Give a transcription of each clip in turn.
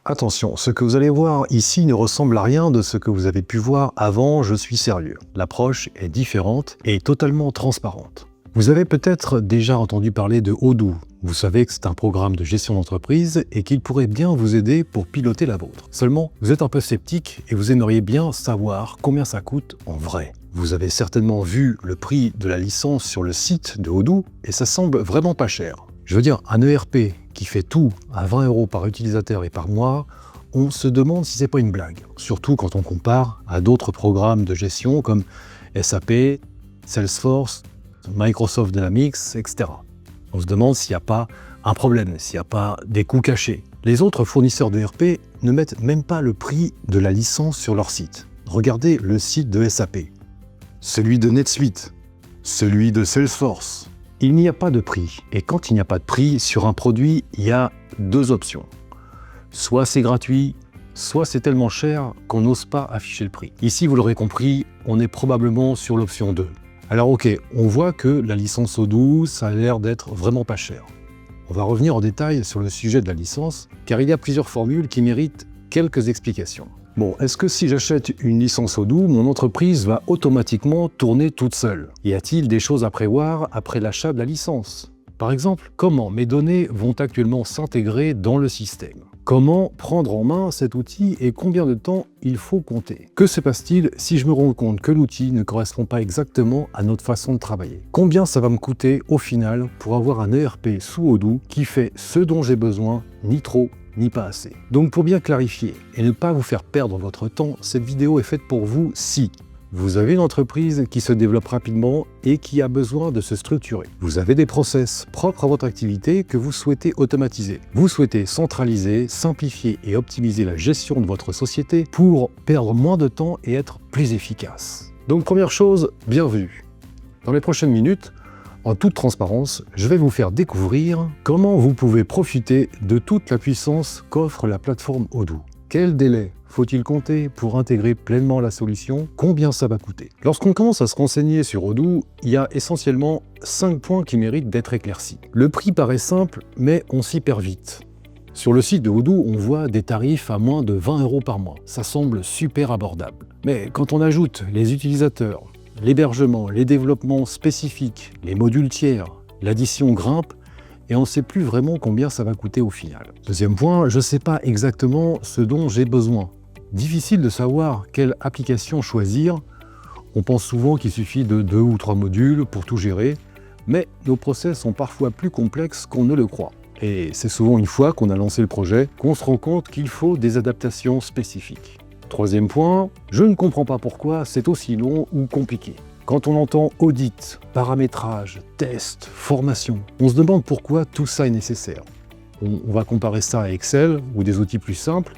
Attention, ce que vous allez voir ici ne ressemble à rien de ce que vous avez pu voir avant Je suis sérieux. L'approche est différente et totalement transparente. Vous avez peut-être déjà entendu parler de Odoo. Vous savez que c'est un programme de gestion d'entreprise et qu'il pourrait bien vous aider pour piloter la vôtre. Seulement, vous êtes un peu sceptique et vous aimeriez bien savoir combien ça coûte en vrai. Vous avez certainement vu le prix de la licence sur le site de Odoo et ça semble vraiment pas cher. Je veux dire, un ERP qui fait tout à 20 € par utilisateur et par mois, on se demande si c'est pas une blague. Surtout quand on compare à d'autres programmes de gestion comme SAP, Salesforce, Microsoft Dynamics, etc. On se demande s'il n'y a pas un problème, s'il n'y a pas des coûts cachés. Les autres fournisseurs d'ERP ne mettent même pas le prix de la licence sur leur site. Regardez le site de SAP, celui de NetSuite, celui de Salesforce. Il n'y a pas de prix. Et quand il n'y a pas de prix sur un produit, il y a deux options. Soit c'est gratuit, soit c'est tellement cher qu'on n'ose pas afficher le prix. Ici, vous l'aurez compris, on est probablement sur l'option 2. Alors ok, on voit que la licence Odoo, ça a l'air d'être vraiment pas cher. On va revenir en détail sur le sujet de la licence, car il y a plusieurs formules qui méritent quelques explications. Bon, est-ce que si j'achète une licence Odoo, mon entreprise va automatiquement tourner toute seule? Y a-t-il des choses à prévoir après l'achat de la licence? Par exemple, comment mes données vont actuellement s'intégrer dans le système? Comment prendre en main cet outil et combien de temps il faut compter? Que se passe-t-il si je me rends compte que l'outil ne correspond pas exactement à notre façon de travailler? Combien ça va me coûter au final pour avoir un ERP sous Odoo qui fait ce dont j'ai besoin, ni trop, ni pas assez? Donc pour bien clarifier et ne pas vous faire perdre votre temps, cette vidéo est faite pour vous si vous avez une entreprise qui se développe rapidement et qui a besoin de se structurer. Vous avez des process propres à votre activité que vous souhaitez automatiser. Vous souhaitez centraliser, simplifier et optimiser la gestion de votre société pour perdre moins de temps et être plus efficace. Donc première chose, bienvenue. Dans les prochaines minutes, en toute transparence, je vais vous faire découvrir comment vous pouvez profiter de toute la puissance qu'offre la plateforme Odoo. Quel délai faut-il compter pour intégrer pleinement la solution? Combien ça va coûter? Lorsqu'on commence à se renseigner sur Odoo, il y a essentiellement 5 points qui méritent d'être éclaircis. Le prix paraît simple, mais on s'y perd vite. Sur le site de Odoo, on voit des tarifs à moins de 20 € par mois. Ça semble super abordable. Mais quand on ajoute les utilisateurs, l'hébergement, les développements spécifiques, les modules tiers, l'addition grimpe, et on ne sait plus vraiment combien ça va coûter au final. Deuxième point, je ne sais pas exactement ce dont j'ai besoin. Difficile de savoir quelle application choisir. On pense souvent qu'il suffit de 2 ou 3 modules pour tout gérer, mais nos process sont parfois plus complexes qu'on ne le croit. Et c'est souvent une fois qu'on a lancé le projet qu'on se rend compte qu'il faut des adaptations spécifiques. Troisième point, je ne comprends pas pourquoi c'est aussi long ou compliqué. Quand on entend audit, paramétrage, test, formation, on se demande pourquoi tout ça est nécessaire. On va comparer ça à Excel ou des outils plus simples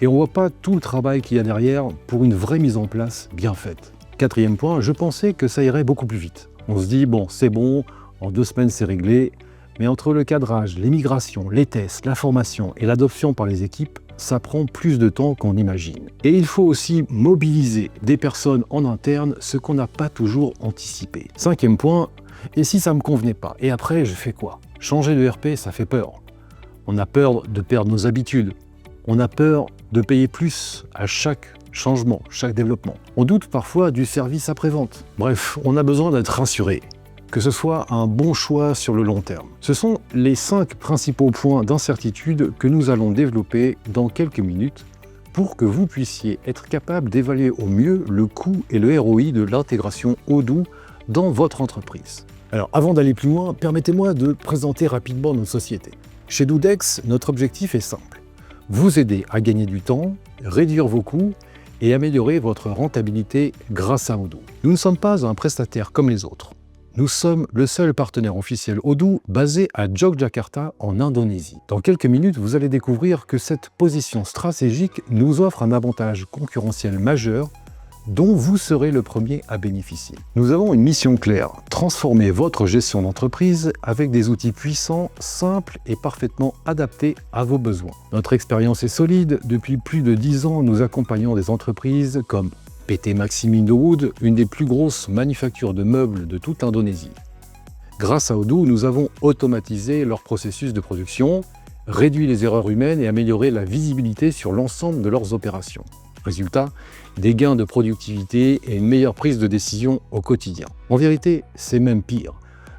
et on ne voit pas tout le travail qu'il y a derrière pour une vraie mise en place bien faite. Quatrième point, je pensais que ça irait beaucoup plus vite. On se dit, bon, c'est bon, en 2 semaines c'est réglé, mais entre le cadrage, les migrations, les tests, la formation et l'adoption par les équipes, ça prend plus de temps qu'on imagine. Et il faut aussi mobiliser des personnes en interne, ce qu'on n'a pas toujours anticipé. Cinquième point, et si ça ne me convenait pas? Et après, je fais quoi? Changer de RP, ça fait peur. On a peur de perdre nos habitudes. On a peur de payer plus à chaque changement, chaque développement. On doute parfois du service après-vente. Bref, on a besoin d'être rassuré, que ce soit un bon choix sur le long terme. Ce sont les 5 principaux points d'incertitude que nous allons développer dans quelques minutes pour que vous puissiez être capable d'évaluer au mieux le coût et le ROI de l'intégration Odoo dans votre entreprise. Alors avant d'aller plus loin, permettez-moi de présenter rapidement notre société. Chez Doudex, notre objectif est simple. Vous aider à gagner du temps, réduire vos coûts et améliorer votre rentabilité grâce à Odoo. Nous ne sommes pas un prestataire comme les autres. Nous sommes le seul partenaire officiel Odoo basé à Yogyakarta en Indonésie. Dans quelques minutes, vous allez découvrir que cette position stratégique nous offre un avantage concurrentiel majeur dont vous serez le premier à bénéficier. Nous avons une mission claire, transformer votre gestion d'entreprise avec des outils puissants, simples et parfaitement adaptés à vos besoins. Notre expérience est solide. Depuis plus de 10 ans, nous accompagnons des entreprises comme PT Maxim Indowood, une des plus grosses manufactures de meubles de toute l'Indonésie. Grâce à Odoo, nous avons automatisé leur processus de production, réduit les erreurs humaines et améliorer la visibilité sur l'ensemble de leurs opérations. Résultat, des gains de productivité et une meilleure prise de décision au quotidien. En vérité, c'est même pire.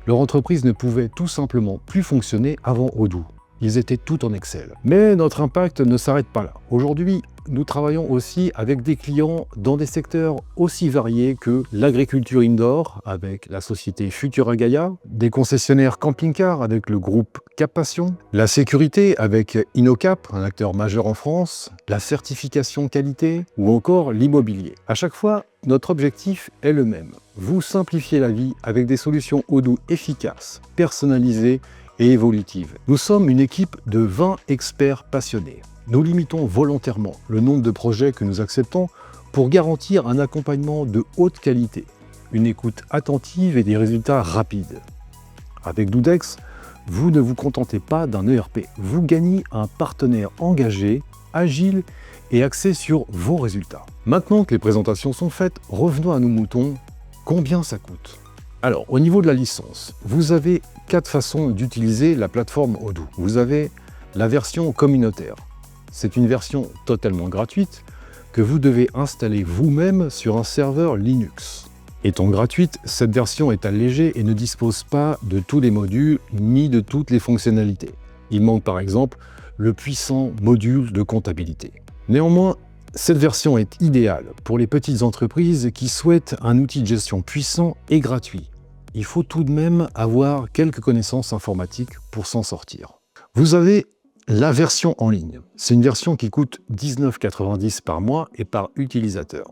Leur entreprise ne pouvait tout simplement plus fonctionner avant Odoo. Ils étaient tout en Excel. Mais notre impact ne s'arrête pas là. Aujourd'hui, nous travaillons aussi avec des clients dans des secteurs aussi variés que l'agriculture indoor avec la société Futura Gaia, des concessionnaires camping-car avec le groupe Cap Passion, la sécurité avec InnoCap, un acteur majeur en France, la certification qualité ou encore l'immobilier. À chaque fois, notre objectif est le même. Vous simplifier la vie avec des solutions Odoo efficaces, personnalisées et évolutives. Nous sommes une équipe de 20 experts passionnés. Nous limitons volontairement le nombre de projets que nous acceptons pour garantir un accompagnement de haute qualité, une écoute attentive et des résultats rapides. Avec Doudex, vous ne vous contentez pas d'un ERP, vous gagnez un partenaire engagé, agile et axé sur vos résultats. Maintenant que les présentations sont faites, revenons à nos moutons. Combien ça coûte ? Alors, au niveau de la licence, vous avez 4 façons d'utiliser la plateforme Odoo. Vous avez la version communautaire. C'est une version totalement gratuite que vous devez installer vous-même sur un serveur Linux. Étant gratuite, cette version est allégée et ne dispose pas de tous les modules ni de toutes les fonctionnalités. Il manque par exemple le puissant module de comptabilité. Néanmoins, cette version est idéale pour les petites entreprises qui souhaitent un outil de gestion puissant et gratuit. Il faut tout de même avoir quelques connaissances informatiques pour s'en sortir. Vous avez la version en ligne. C'est une version qui coûte 19,90 € par mois et par utilisateur.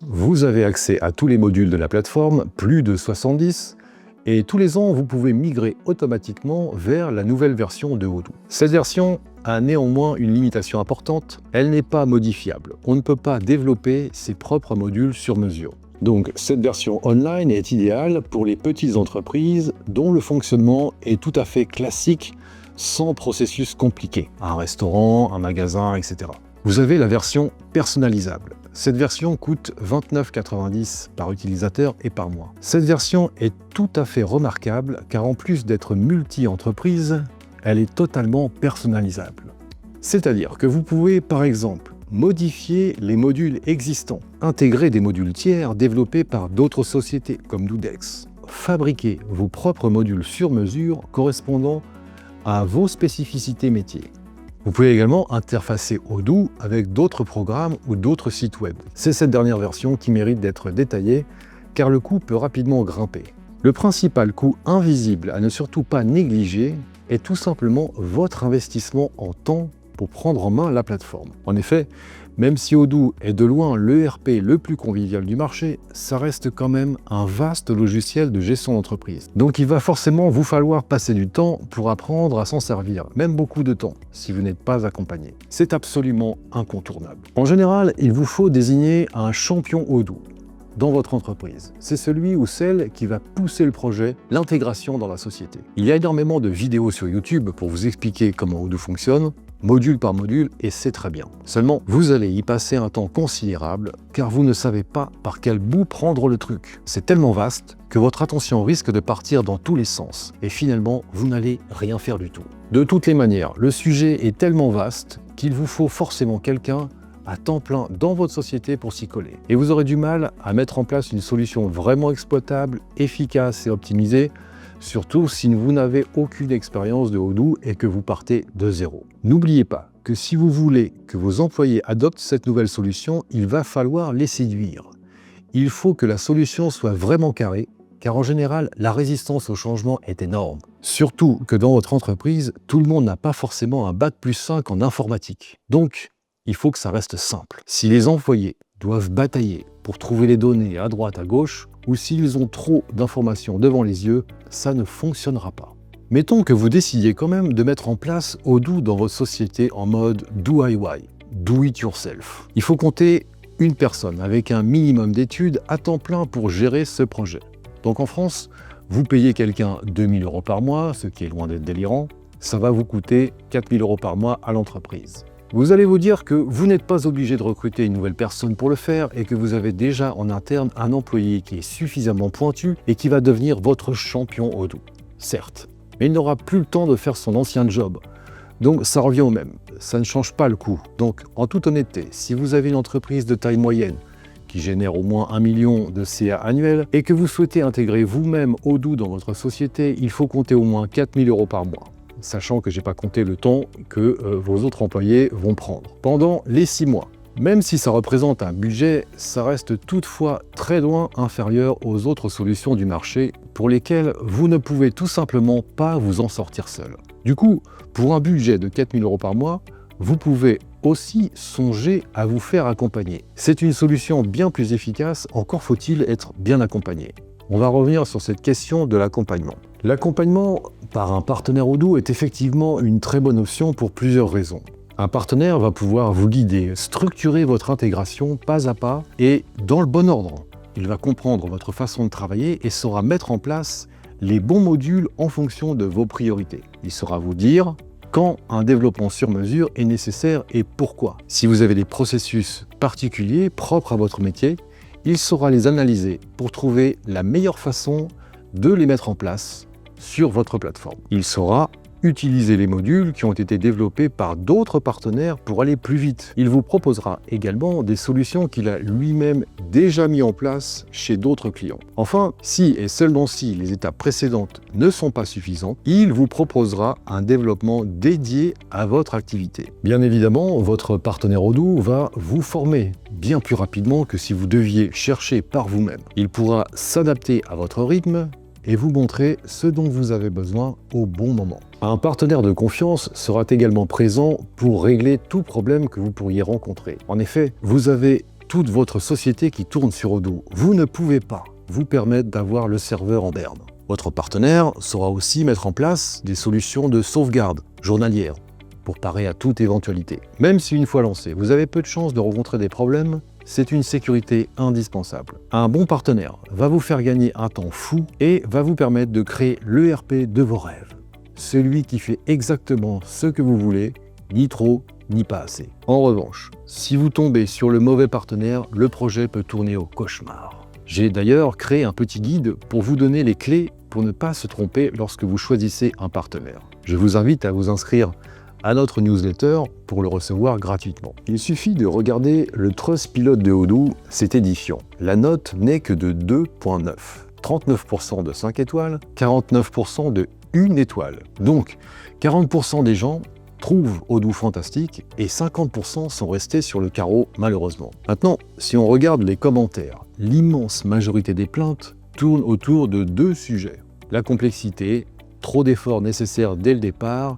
Vous avez accès à tous les modules de la plateforme, plus de 70, et tous les ans, vous pouvez migrer automatiquement vers la nouvelle version de Odoo. Cette version a néanmoins une limitation importante, elle n'est pas modifiable. On ne peut pas développer ses propres modules sur mesure. Donc cette version online est idéale pour les petites entreprises dont le fonctionnement est tout à fait classique, sans processus compliqué. Un restaurant, un magasin, etc. Vous avez la version personnalisable. Cette version coûte 29,90 € par utilisateur et par mois. Cette version est tout à fait remarquable car en plus d'être multi-entreprise, elle est totalement personnalisable. C'est-à-dire que vous pouvez par exemple modifier les modules existants, intégrer des modules tiers développés par d'autres sociétés comme Doudex, fabriquer vos propres modules sur mesure correspondant à vos spécificités métiers. Vous pouvez également interfacer Odoo avec d'autres programmes ou d'autres sites web. C'est cette dernière version qui mérite d'être détaillée car le coût peut rapidement grimper. Le principal coût invisible à ne surtout pas négliger est tout simplement votre investissement en temps pour prendre en main la plateforme. En effet, même si Odoo est de loin l'ERP le plus convivial du marché, ça reste quand même un vaste logiciel de gestion d'entreprise. Donc il va forcément vous falloir passer du temps pour apprendre à s'en servir, même beaucoup de temps, si vous n'êtes pas accompagné. C'est absolument incontournable. En général, il vous faut désigner un champion Odoo dans votre entreprise. C'est celui ou celle qui va pousser le projet, l'intégration dans la société. Il y a énormément de vidéos sur YouTube pour vous expliquer comment Odoo fonctionne, module par module, et c'est très bien. Seulement, vous allez y passer un temps considérable, car vous ne savez pas par quel bout prendre le truc. C'est tellement vaste que votre attention risque de partir dans tous les sens, et finalement, vous n'allez rien faire du tout. De toutes les manières, le sujet est tellement vaste qu'il vous faut forcément quelqu'un à temps plein dans votre société pour s'y coller. Et vous aurez du mal à mettre en place une solution vraiment exploitable, efficace et optimisée, surtout si vous n'avez aucune expérience de Odoo et que vous partez de zéro. N'oubliez pas que si vous voulez que vos employés adoptent cette nouvelle solution, il va falloir les séduire. Il faut que la solution soit vraiment carrée, car en général, la résistance au changement est énorme. Surtout que dans votre entreprise, tout le monde n'a pas forcément un bac+5 en informatique. Donc, il faut que ça reste simple. Si les employés doivent batailler pour trouver les données à droite, à gauche, ou s'ils ont trop d'informations devant les yeux, ça ne fonctionnera pas. Mettons que vous décidiez quand même de mettre en place Odoo dans votre société en mode DIY, do it yourself. Il faut compter une personne avec un minimum d'études à temps plein pour gérer ce projet. Donc en France, vous payez quelqu'un 2 000 € par mois, ce qui est loin d'être délirant, ça va vous coûter 4 000 € par mois à l'entreprise. Vous allez vous dire que vous n'êtes pas obligé de recruter une nouvelle personne pour le faire et que vous avez déjà en interne un employé qui est suffisamment pointu et qui va devenir votre champion Odoo. Certes, mais il n'aura plus le temps de faire son ancien job. Donc ça revient au même, ça ne change pas le coût. Donc en toute honnêteté, si vous avez une entreprise de taille moyenne qui génère au moins 1 million de CA annuel et que vous souhaitez intégrer vous-même Odoo dans votre société, il faut compter au moins 4 000 € par mois, sachant que je n'ai pas compté le temps que vos autres employés vont prendre pendant les 6 mois. Même si ça représente un budget, ça reste toutefois très loin inférieur aux autres solutions du marché pour lesquelles vous ne pouvez tout simplement pas vous en sortir seul. Du coup, pour un budget de 4 000 € par mois, vous pouvez aussi songer à vous faire accompagner. C'est une solution bien plus efficace, encore faut-il être bien accompagné. On va revenir sur cette question de l'accompagnement. L'accompagnement par un partenaire Odoo est effectivement une très bonne option pour plusieurs raisons. Un partenaire va pouvoir vous guider, structurer votre intégration pas à pas et dans le bon ordre. Il va comprendre votre façon de travailler et saura mettre en place les bons modules en fonction de vos priorités. Il saura vous dire quand un développement sur mesure est nécessaire et pourquoi. Si vous avez des processus particuliers propres à votre métier, il saura les analyser pour trouver la meilleure façon de les mettre en place sur votre plateforme. Il saura utiliser les modules qui ont été développés par d'autres partenaires pour aller plus vite. Il vous proposera également des solutions qu'il a lui-même déjà mis en place chez d'autres clients. Enfin, si et seulement si les étapes précédentes ne sont pas suffisantes, il vous proposera un développement dédié à votre activité. Bien évidemment, votre partenaire Odoo va vous former bien plus rapidement que si vous deviez chercher par vous-même. Il pourra s'adapter à votre rythme et vous montrer ce dont vous avez besoin au bon moment. Un partenaire de confiance sera également présent pour régler tout problème que vous pourriez rencontrer. En effet, vous avez toute votre société qui tourne sur Odoo. Vous ne pouvez pas vous permettre d'avoir le serveur en berne. Votre partenaire saura aussi mettre en place des solutions de sauvegarde journalière pour parer à toute éventualité. Même si une fois lancé, vous avez peu de chances de rencontrer des problèmes, c'est une sécurité indispensable. Un bon partenaire va vous faire gagner un temps fou et va vous permettre de créer l'ERP de vos rêves. Celui qui fait exactement ce que vous voulez, ni trop, ni pas assez. En revanche, si vous tombez sur le mauvais partenaire, le projet peut tourner au cauchemar. J'ai d'ailleurs créé un petit guide pour vous donner les clés pour ne pas se tromper lorsque vous choisissez un partenaire. Je vous invite à vous inscrire à notre newsletter pour le recevoir gratuitement. Il suffit de regarder le Trustpilot de Odoo, c'est édifiant. La note n'est que de 2.9. 39% de 5 étoiles, 49% de 1 étoile. Donc, 40% des gens trouvent Odoo fantastique et 50% sont restés sur le carreau malheureusement. Maintenant, si on regarde les commentaires, l'immense majorité des plaintes tournent autour de 2 sujets. La complexité, trop d'efforts nécessaires dès le départ,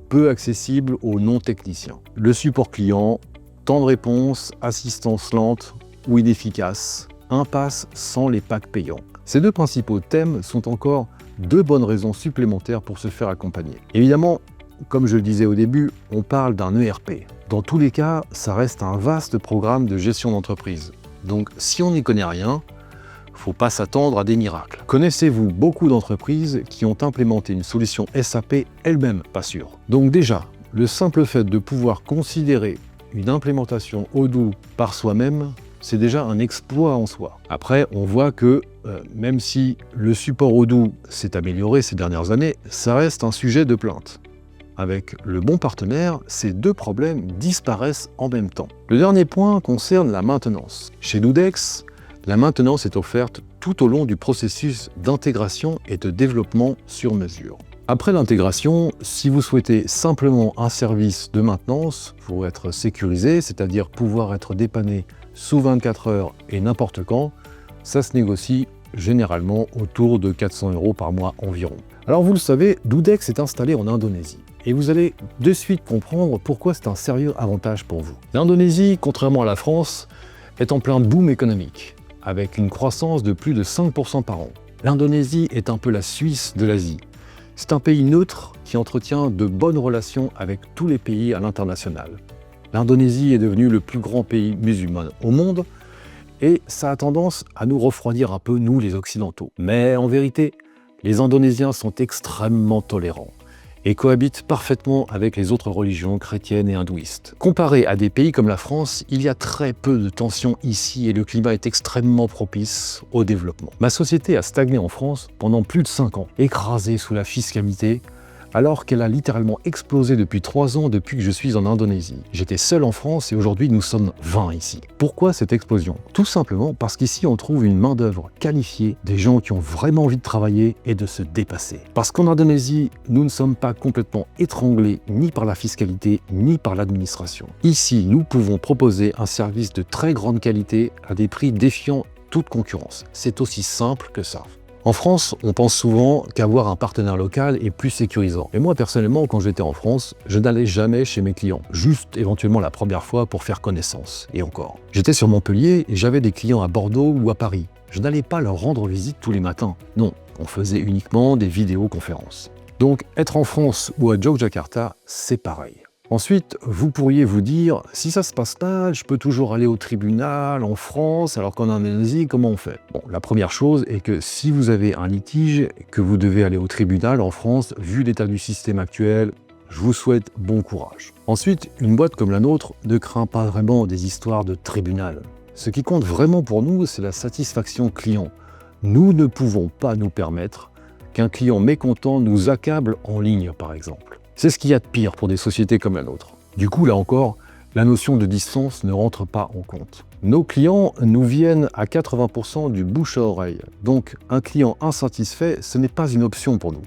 peu accessible aux non-techniciens. Le support client, temps de réponse, assistance lente ou inefficace, impasse sans les packs payants. Ces 2 principaux thèmes sont encore 2 bonnes raisons supplémentaires pour se faire accompagner. Évidemment, comme je le disais au début, on parle d'un ERP. Dans tous les cas, ça reste un vaste programme de gestion d'entreprise. Donc si on n'y connaît rien, faut pas s'attendre à des miracles. Connaissez-vous beaucoup d'entreprises qui ont implémenté une solution SAP elles-mêmes? Pas sûr. Donc déjà, le simple fait de pouvoir considérer une implémentation Odoo par soi-même, c'est déjà un exploit en soi. Après, on voit que même si le support Odoo s'est amélioré ces dernières années, ça reste un sujet de plainte. Avec le bon partenaire, ces 2 problèmes disparaissent en même temps. Le dernier point concerne la maintenance. Chez Doudex, la maintenance est offerte tout au long du processus d'intégration et de développement sur mesure. Après l'intégration, si vous souhaitez simplement un service de maintenance pour être sécurisé, c'est-à-dire pouvoir être dépanné sous 24 heures et n'importe quand, ça se négocie généralement autour de 400 € par mois environ. Alors vous le savez, Doudex est installé en Indonésie. Et vous allez de suite comprendre pourquoi c'est un sérieux avantage pour vous. L'Indonésie, contrairement à la France, est en plein boom économique, avec une croissance de plus de 5% par an. L'Indonésie est un peu la Suisse de l'Asie. C'est un pays neutre qui entretient de bonnes relations avec tous les pays à l'international. L'Indonésie est devenue le plus grand pays musulman au monde et ça a tendance à nous refroidir un peu, nous les Occidentaux. Mais en vérité, les Indonésiens sont extrêmement tolérants et cohabitent parfaitement avec les autres religions chrétiennes et hindouistes. Comparé à des pays comme la France, il y a très peu de tensions ici et le climat est extrêmement propice au développement. Ma société a stagné en France pendant plus de 5 ans, écrasée sous la fiscalité, alors qu'elle a littéralement explosé depuis 3 ans depuis que je suis en Indonésie. J'étais seul en France et aujourd'hui nous sommes 20 ici. Pourquoi cette explosion? Tout simplement parce qu'ici on trouve une main-d'œuvre qualifiée, des gens qui ont vraiment envie de travailler et de se dépasser. Parce qu'en Indonésie, nous ne sommes pas complètement étranglés ni par la fiscalité ni par l'administration. Ici, nous pouvons proposer un service de très grande qualité à des prix défiant toute concurrence. C'est aussi simple que ça. En France, on pense souvent qu'avoir un partenaire local est plus sécurisant. Et moi, personnellement, quand j'étais en France, je n'allais jamais chez mes clients, juste éventuellement la première fois pour faire connaissance, et encore. J'étais sur Montpellier et j'avais des clients à Bordeaux ou à Paris. Je n'allais pas leur rendre visite tous les matins. Non, on faisait uniquement des vidéoconférences. Donc, être en France ou à Yogyakarta, c'est pareil. Ensuite, vous pourriez vous dire, si ça se passe mal, je peux toujours aller au tribunal en France, alors qu'en Indonésie, comment on fait? Bon, la première chose est que si vous avez un litige, que vous devez aller au tribunal en France, vu l'état du système actuel, je vous souhaite bon courage. Ensuite, une boîte comme la nôtre ne craint pas vraiment des histoires de tribunal. Ce qui compte vraiment pour nous, c'est la satisfaction client. Nous ne pouvons pas nous permettre qu'un client mécontent nous accable en ligne, par exemple. C'est ce qu'il y a de pire pour des sociétés comme la nôtre. Du coup, là encore, la notion de distance ne rentre pas en compte. Nos clients nous viennent à 80% du bouche à oreille. Donc, un client insatisfait, ce n'est pas une option pour nous.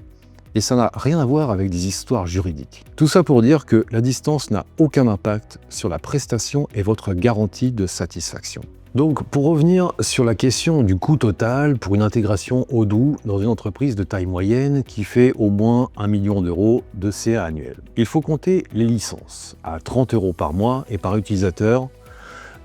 Et ça n'a rien à voir avec des histoires juridiques. Tout ça pour dire que la distance n'a aucun impact sur la prestation et votre garantie de satisfaction. Donc, pour revenir sur la question du coût total pour une intégration Odoo dans une entreprise de taille moyenne qui fait au moins 1 million d'euros de CA annuel. Il faut compter les licences à 30 € par mois et par utilisateur.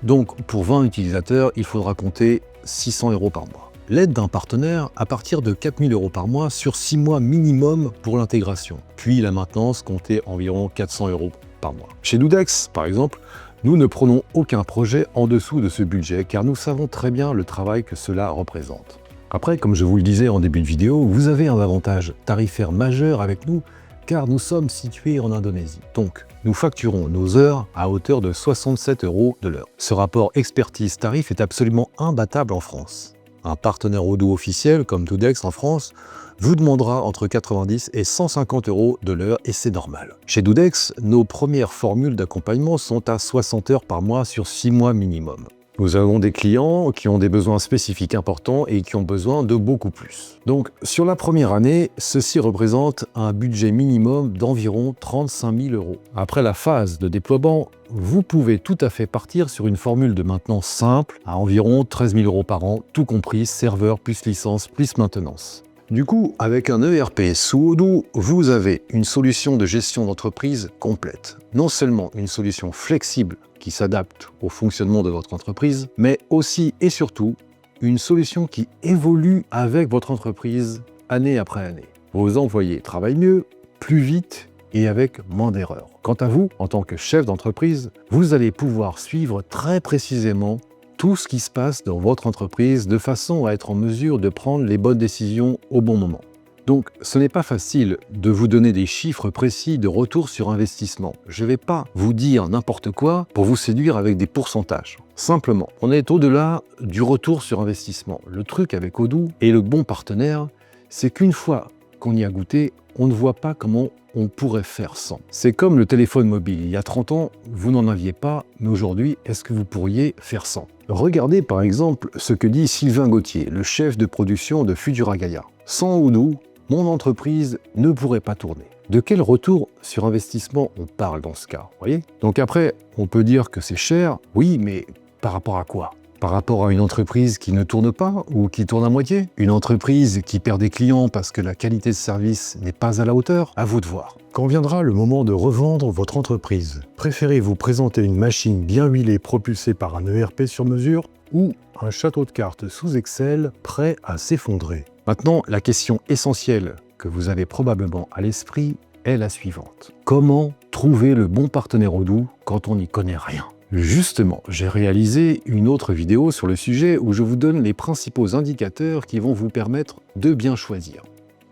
Donc, pour 20 utilisateurs, il faudra compter 600 € par mois. L'aide d'un partenaire à partir de 4 000 € par mois sur 6 mois minimum pour l'intégration. Puis la maintenance comptait environ 400 € par mois. Chez Doudex, par exemple, nous ne prenons aucun projet en dessous de ce budget car nous savons très bien le travail que cela représente. Après, comme je vous le disais en début de vidéo, vous avez un avantage tarifaire majeur avec nous car nous sommes situés en Indonésie. Donc, nous facturons nos heures à hauteur de 67 € de l'heure. Ce rapport expertise-tarif est absolument imbattable en France. Un partenaire Odoo officiel comme Doudex en France vous demandera entre 90 et 150 € de l'heure et c'est normal. Chez Doudex, nos premières formules d'accompagnement sont à 60 heures par mois sur 6 mois minimum. Nous avons des clients qui ont des besoins spécifiques importants et qui ont besoin de beaucoup plus. Donc, sur la première année, ceci représente un budget minimum d'environ 35 000 €. Après la phase de déploiement, vous pouvez tout à fait partir sur une formule de maintenance simple à environ 13 000 € par an, tout compris serveur plus licence plus maintenance. Du coup, avec un ERP sous Odoo, vous avez une solution de gestion d'entreprise complète. Non seulement une solution flexible qui s'adapte au fonctionnement de votre entreprise, mais aussi et surtout une solution qui évolue avec votre entreprise année après année. Vos employés travaillent mieux, plus vite et avec moins d'erreurs. Quant à vous, en tant que chef d'entreprise, vous allez pouvoir suivre très précisément tout ce qui se passe dans votre entreprise de façon à être en mesure de prendre les bonnes décisions au bon moment. Donc, ce n'est pas facile de vous donner des chiffres précis de retour sur investissement. Je ne vais pas vous dire n'importe quoi pour vous séduire avec des pourcentages. Simplement, on est au-delà du retour sur investissement. Le truc avec Odoo et le bon partenaire, c'est qu'une fois qu'on y a goûté, on ne voit pas comment on pourrait faire sans. C'est comme le téléphone mobile. Il y a 30 ans, vous n'en aviez pas, mais aujourd'hui, est-ce que vous pourriez faire sans? Regardez par exemple ce que dit Sylvain Gauthier, le chef de production de Futura Gaia. Sans Odoo, mon entreprise ne pourrait pas tourner. De quel retour sur investissement on parle dans ce cas, voyez? Donc après, on peut dire que c'est cher, oui, mais par rapport à quoi? Par rapport à une entreprise qui ne tourne pas ou qui tourne à moitié? Une entreprise qui perd des clients parce que la qualité de service n'est pas à la hauteur? À vous de voir. Quand viendra le moment de revendre votre entreprise, préférez-vous présenter une machine bien huilée propulsée par un ERP sur mesure ou un château de cartes sous Excel prêt à s'effondrer? Maintenant, la question essentielle que vous avez probablement à l'esprit est la suivante. Comment trouver le bon partenaire Odoo quand on n'y connaît rien? Justement, j'ai réalisé une autre vidéo sur le sujet où je vous donne les principaux indicateurs qui vont vous permettre de bien choisir.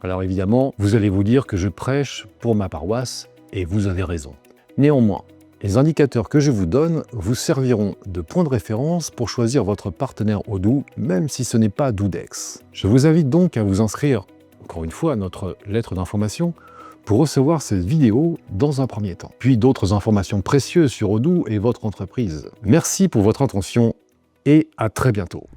Alors évidemment, vous allez vous dire que je prêche pour ma paroisse, et vous avez raison. Néanmoins, les indicateurs que je vous donne vous serviront de point de référence pour choisir votre partenaire Odoo, même si ce n'est pas Doudex. Je vous invite donc à vous inscrire, encore une fois, à notre lettre d'information pour recevoir cette vidéo dans un premier temps, puis d'autres informations précieuses sur Odoo et votre entreprise. Merci pour votre attention et à très bientôt.